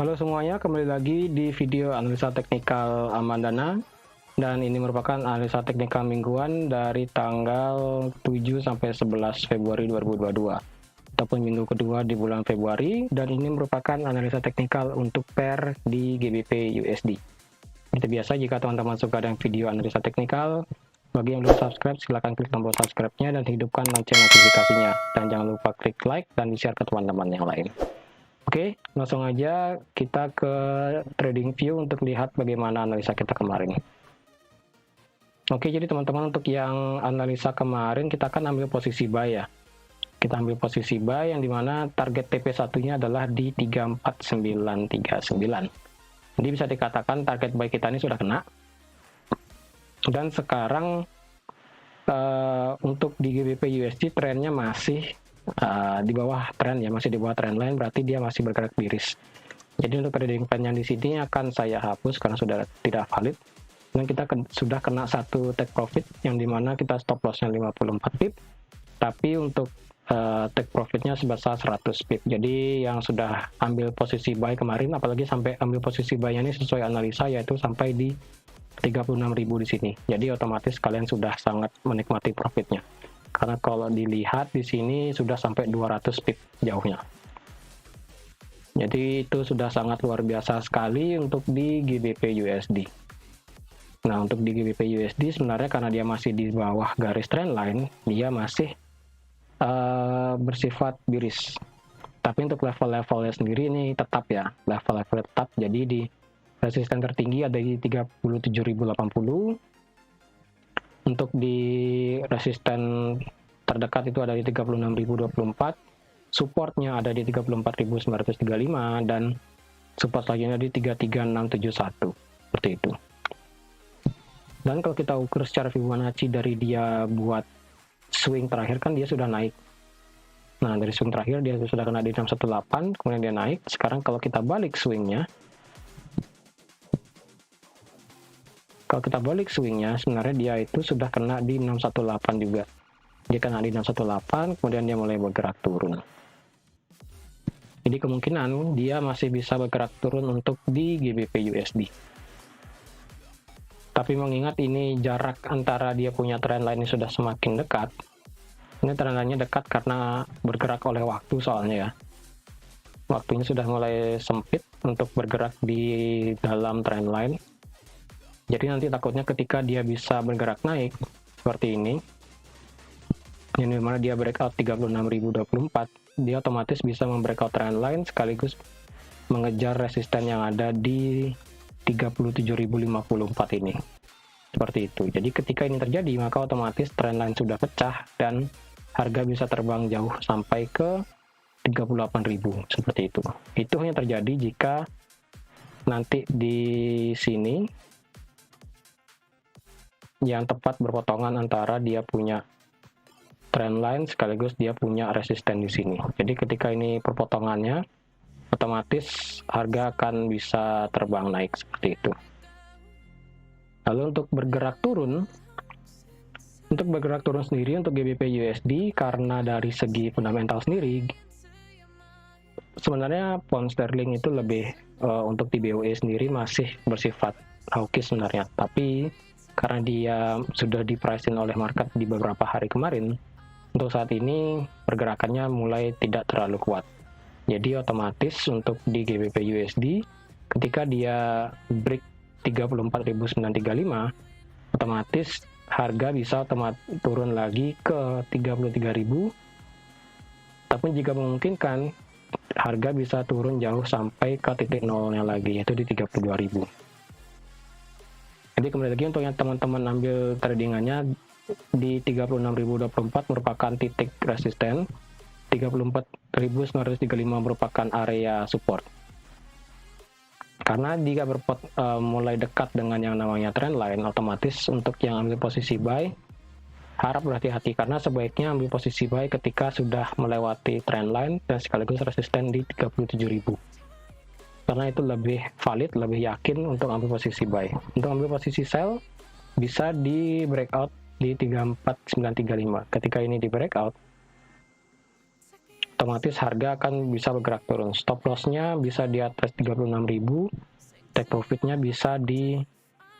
Halo semuanya, kembali lagi di video analisa teknikal Amandana, dan ini merupakan analisa teknikal mingguan dari tanggal 7 sampai 11 Februari 2022 ataupun minggu kedua di bulan Februari, dan ini merupakan analisa teknikal untuk pair di GBP USD. Seperti biasa, jika teman-teman suka dengan video analisa teknikal, bagi yang belum subscribe silahkan klik tombol subscribe-nya dan hidupkan lonceng notifikasinya, dan jangan lupa klik like dan di-share ke teman-teman yang lain. Oke, langsung aja kita ke trading view untuk lihat bagaimana analisa kita kemarin. Oke, jadi teman-teman, untuk yang analisa kemarin kita akan ambil posisi buy ya. Kita ambil posisi buy yang dimana target TP1-nya adalah di 34939. Jadi bisa dikatakan target buy kita ini sudah kena. Dan sekarang untuk di GBP USD trennya masih di bawah tren ya, masih di bawah trend line, berarti dia masih bergerak miris. Jadi untuk trading plan yang di sini akan saya hapus karena sudah tidak valid, dan kita sudah kena satu take profit yang dimana kita stop lossnya 54 pip, tapi untuk take profitnya sebesar 100 pip. Jadi yang sudah ambil posisi buy kemarin, apalagi sampai ambil posisi buy ini sesuai analisa, yaitu sampai di 36.000 di sini. Jadi otomatis kalian sudah sangat menikmati profitnya. Karena kalau dilihat di sini sudah sampai 200 pip jauhnya. Jadi itu sudah sangat luar biasa sekali untuk di GBP USD. Nah, untuk di GBP USD sebenarnya karena dia masih di bawah garis trendline, dia masih bersifat bearish. Tapi untuk level-levelnya sendiri ini tetap ya, level-level tetap. Jadi di resisten tertinggi ada di 37.080. Untuk di resisten terdekat itu ada di 36.024, supportnya ada di 34.935, dan support selanjutnya di 33.671, seperti itu. Dan kalau kita ukur secara Fibonacci dari dia buat swing terakhir, kan dia sudah naik. Nah, dari swing terakhir dia sudah kena di 618, kemudian dia naik. Sekarang kalau kita balik swingnya, sebenarnya dia itu sudah kena di 618 juga. Dia kena di 618, kemudian dia mulai bergerak turun. Jadi kemungkinan dia masih bisa bergerak turun untuk di GBP USD. Tapi mengingat ini jarak antara dia punya trendline ini sudah semakin dekat. Ini trendline-nya dekat karena bergerak oleh waktu soalnya ya. Waktunya sudah mulai sempit untuk bergerak di dalam trendline. Jadi nanti takutnya ketika dia bisa bergerak naik seperti ini, yang dimana dia breakout 36.024, dia otomatis bisa membreakout trendline sekaligus mengejar resisten yang ada di 37.054 ini. Seperti itu. Jadi ketika ini terjadi, maka otomatis trendline sudah pecah dan harga bisa terbang jauh sampai ke 38.000, seperti itu. Itu hanya terjadi jika nanti di sini yang tepat berpotongan antara dia punya trendline sekaligus dia punya resisten di sini. Jadi ketika ini perpotongannya, otomatis harga akan bisa terbang naik seperti itu. Lalu untuk bergerak turun sendiri untuk GBP USD, karena dari segi fundamental sendiri, sebenarnya pound sterling itu lebih untuk di BOE sendiri masih bersifat hawkish sebenarnya. Tapi karena dia sudah di price-in oleh market di beberapa hari kemarin, untuk saat ini pergerakannya mulai tidak terlalu kuat. Jadi otomatis untuk di GBP USD, ketika dia break 34.935, otomatis harga bisa turun lagi ke 33.000. Tapi jika memungkinkan, harga bisa turun jauh sampai ke titik nolnya lagi, yaitu di 32.000. Jadi kembali lagi untuk yang teman-teman ambil tradingannya di 36.024 merupakan titik resisten, 34.935 merupakan area support. Karena jika mulai dekat dengan yang namanya trendline, otomatis untuk yang ambil posisi buy harap berhati-hati, karena sebaiknya ambil posisi buy ketika sudah melewati trendline dan sekaligus resisten di 37.000. Karena itu lebih valid, lebih yakin untuk ambil posisi buy. Untuk ambil posisi sell bisa di breakout di 34.935. Ketika ini di breakout, otomatis harga akan bisa bergerak turun. Stop loss-nya bisa di atas 36.000, take profit-nya bisa di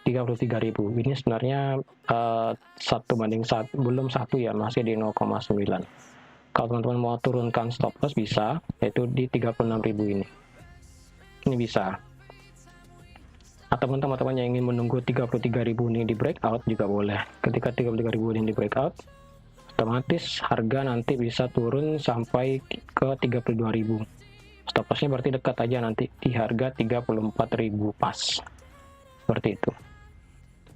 33.000. Ini sebenarnya 1:1, belum 1 ya, masih di 0,9. Kalau teman-teman mau turunkan stop loss bisa, yaitu di 36.000 ini. Ini bisa. Atau teman-teman yang ingin menunggu 33.000 ini di breakout juga boleh. Ketika 33.000 ini di breakout, otomatis harga nanti bisa turun sampai ke 32.000. Stop loss-nya berarti dekat aja nanti di harga 34.000 pas. Seperti itu.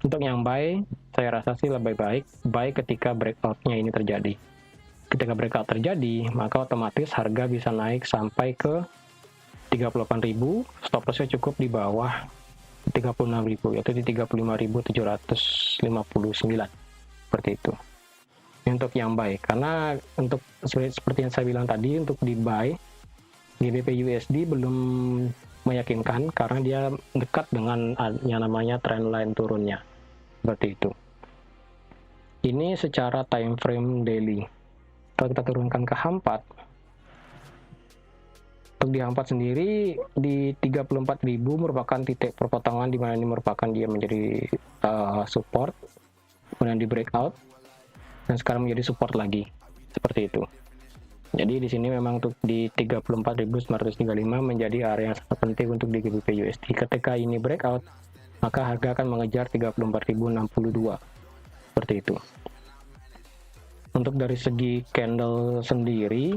Untuk yang buy, saya rasa sih lebih baik buy ketika breakout-nya ini terjadi. Ketika breakout terjadi, maka otomatis harga bisa naik sampai ke 38.000, stop loss-nya cukup di bawah 36.000, yaitu di 35.759. Seperti itu. Ini untuk yang buy, karena untuk seperti yang saya bilang tadi, untuk di buy, GBP USD belum meyakinkan karena dia dekat dengan yang namanya trendline turunnya. Seperti itu. Ini secara time frame daily. Kalau kita turunkan ke H4, untuk di H4 sendiri di 34.000 merupakan titik perpotongan di mana ini merupakan dia menjadi support, kemudian di breakout, dan sekarang menjadi support lagi. Seperti itu. Jadi di sini memang untuk di 34.935 menjadi area yang sangat penting untuk di GBP USD. Ketika ini breakout, maka harga akan mengejar 34.062. Seperti itu. Untuk dari segi candle sendiri,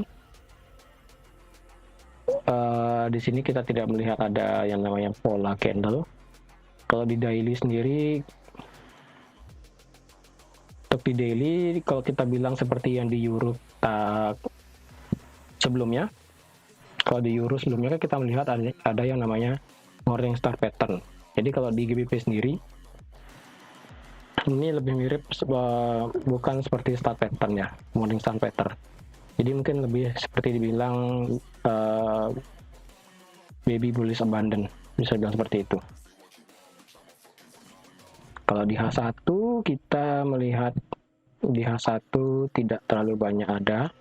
di sini kita tidak melihat ada yang namanya pola candle. Kalau di daily sendiri, untuk di daily, kalau kita bilang seperti yang di euro sebelumnya, kalau di euro sebelumnya kan kita melihat ada yang namanya morning star pattern. Jadi kalau di GBP sendiri, ini lebih mirip bukan seperti star pattern ya, morning star pattern. Jadi mungkin lebih seperti dibilang baby bullish abandon, bisa bilang seperti itu. Kalau di H1 kita melihat di H1 tidak terlalu banyak ada.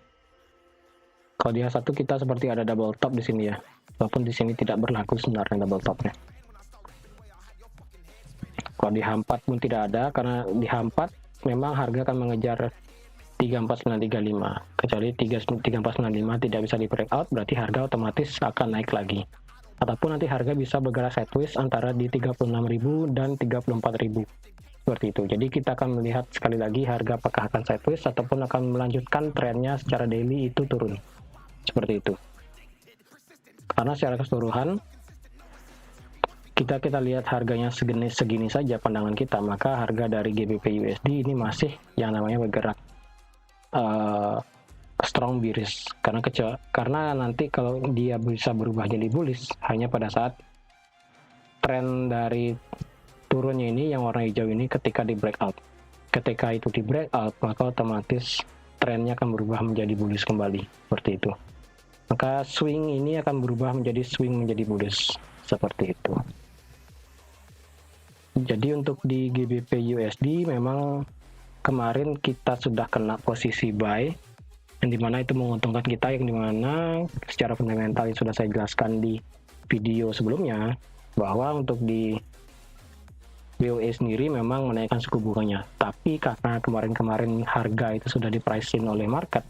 Kalau di H1 kita seperti ada double top di sini ya, walaupun di sini tidak berlaku sebenarnya double topnya. Kalau di H4 pun tidak ada, karena di H4 memang harga akan mengejar 34935. Kecuali 34995 tidak bisa di breakout, berarti harga otomatis akan naik lagi. Ataupun nanti harga bisa bergerak sideways antara di 36.000 dan 34.000. Seperti itu. Jadi kita akan melihat sekali lagi harga apakah akan sideways ataupun akan melanjutkan trennya secara daily itu turun. Seperti itu. Karena secara keseluruhan kita lihat harganya segini saja pandangan kita, maka harga dari GBP USD ini masih yang namanya bergerak strong bearish, karena nanti kalau dia bisa berubah jadi bullish hanya pada saat tren dari turunnya ini yang warna hijau ini ketika di breakout. Ketika itu di breakout, maka otomatis trennya akan berubah menjadi bullish kembali. Seperti itu. Maka swing ini akan berubah menjadi swing menjadi bullish. Seperti itu. Jadi untuk di GBP USD memang kemarin kita sudah kena posisi buy, yang dimana itu menguntungkan kita, yang dimana secara fundamental yang sudah saya jelaskan di video sebelumnya, bahwa untuk di BOE sendiri memang menaikkan suku bunganya, tapi karena kemarin harga itu sudah di price in oleh market,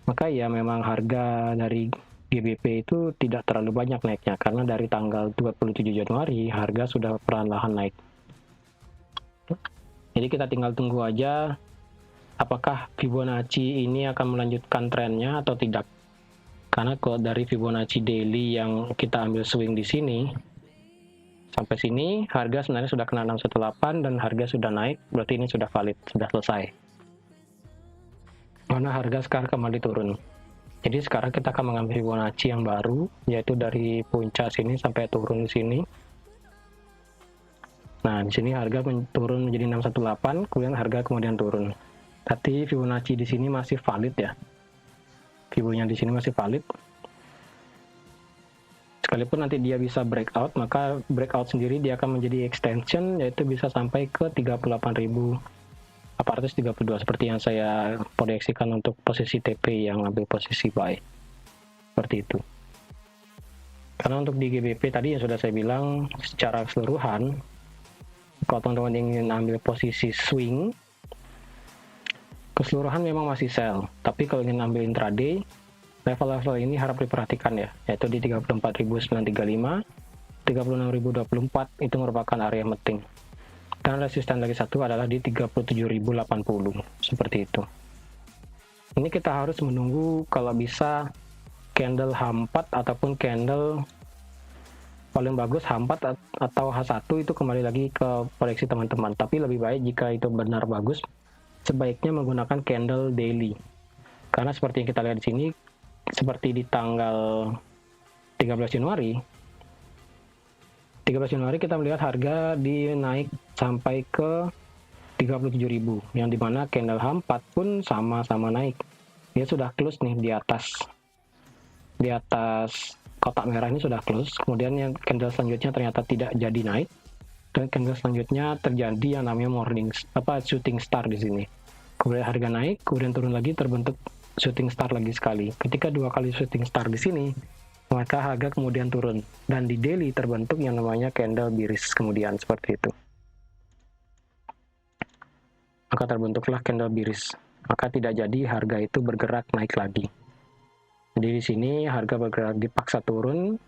maka ya memang harga dari GBP itu tidak terlalu banyak naiknya, karena dari tanggal 27 Januari harga sudah perlahan-lahan naik. Jadi kita tinggal tunggu aja apakah Fibonacci ini akan melanjutkan trennya atau tidak. Karena kalau dari Fibonacci daily yang kita ambil swing di sini, sampai sini harga sebenarnya sudah kena 618 dan harga sudah naik, berarti ini sudah valid, sudah selesai. Karena harga sekarang kembali turun. Jadi sekarang kita akan mengambil Fibonacci yang baru, yaitu dari puncak sini sampai turun di sini. Nah, di sini harga turun menjadi 618, kemudian harga kemudian turun. Tapi Fibonacci di sini masih valid ya. Fibonya di sini masih valid. Sekalipun nanti dia bisa breakout, maka breakout sendiri dia akan menjadi extension, yaitu bisa sampai ke 38.000 432 seperti yang saya proyeksikan untuk posisi TP yang ambil posisi buy. Seperti itu. Karena untuk di GBP tadi yang sudah saya bilang secara keseluruhan, kalau teman-teman ingin ambil posisi swing, keseluruhan memang masih sell. Tapi kalau ingin ambil intraday, level-level ini harap diperhatikan ya, yaitu di 34.935, 36.024 itu merupakan area penting. Dan resisten lagi satu adalah di 37.080, seperti itu. Ini kita harus menunggu kalau bisa candle H4 ataupun candle paling bagus H4 atau H1 itu kembali lagi ke proyeksi teman-teman. Tapi lebih baik jika itu benar bagus, sebaiknya menggunakan candle daily. Karena seperti yang kita lihat di sini, seperti di tanggal 13 Januari kita melihat harga naik sampai ke 37.000, yang dimana candle H4 pun sama-sama naik. Dia sudah close nih di atas kotak merah ini sudah close. Kemudian yang candle selanjutnya ternyata tidak jadi naik, dan candle selanjutnya terjadi yang namanya shooting star di sini. Kemudian harga naik, kemudian turun lagi, terbentuk shooting star lagi sekali. Ketika dua kali shooting star di sini, maka harga kemudian turun, dan di daily terbentuk yang namanya candle bearish kemudian seperti itu. Maka terbentuklah candle bearish. Maka tidak jadi harga itu bergerak naik lagi. Jadi di sini harga bergerak dipaksa turun.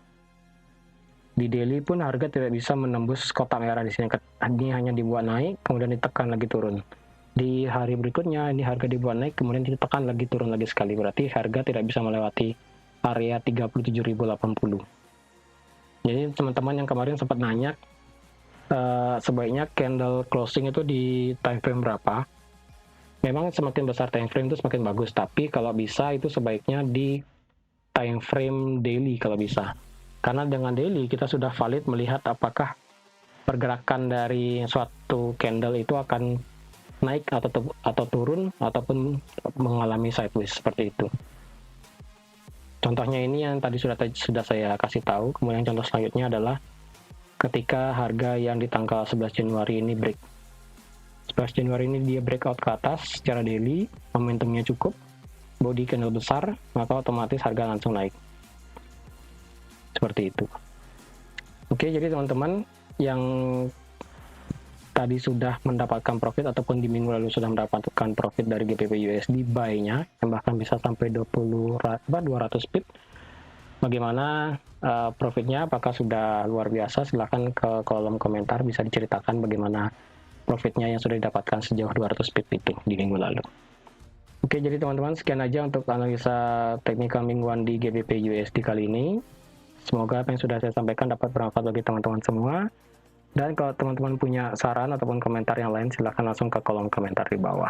Di daily pun harga tidak bisa menembus kotak merah di sini. Ini hanya dibuat naik, kemudian ditekan lagi turun. Di hari berikutnya ini harga dibuat naik, kemudian ditekan lagi turun lagi sekali. Berarti harga tidak bisa melewati area 37.080. Jadi teman-teman yang kemarin sempat nanya sebaiknya candle closing itu di time frame berapa? Memang semakin besar time frame itu semakin bagus, tapi kalau bisa itu sebaiknya di time frame daily kalau bisa. Karena dengan daily kita sudah valid melihat apakah pergerakan dari suatu candle itu akan naik atau turun ataupun mengalami sideways seperti itu. Contohnya ini yang tadi sudah saya kasih tahu. Kemudian contoh selanjutnya adalah ketika harga yang di tanggal 11 Januari ini break. 11 Januari ini dia breakout ke atas secara daily, momentumnya cukup, body candle besar, maka otomatis harga langsung naik. Seperti itu. Oke, jadi teman-teman yang tadi sudah mendapatkan profit ataupun di minggu lalu sudah mendapatkan profit dari GBP USD buy-nya, yang bahkan bisa sampai 200 pip. Bagaimana profitnya? Apakah sudah luar biasa? Silahkan ke kolom komentar, bisa diceritakan bagaimana profitnya yang sudah didapatkan sejauh 200 pip itu di minggu lalu. Oke, jadi teman-teman sekian aja untuk analisa teknikal mingguan di GBP USD kali ini. Semoga apa yang sudah saya sampaikan dapat bermanfaat bagi teman-teman semua. Dan kalau teman-teman punya saran ataupun komentar yang lain, silahkan langsung ke kolom komentar di bawah.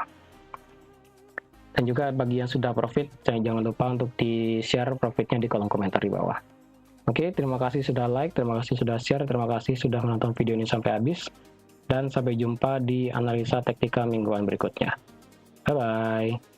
Dan juga bagi yang sudah profit, jangan lupa untuk di-share profitnya di kolom komentar di bawah. Oke, terima kasih sudah like, terima kasih sudah share, terima kasih sudah menonton video ini sampai habis. Dan sampai jumpa di analisa teknikal mingguan berikutnya. Bye-bye.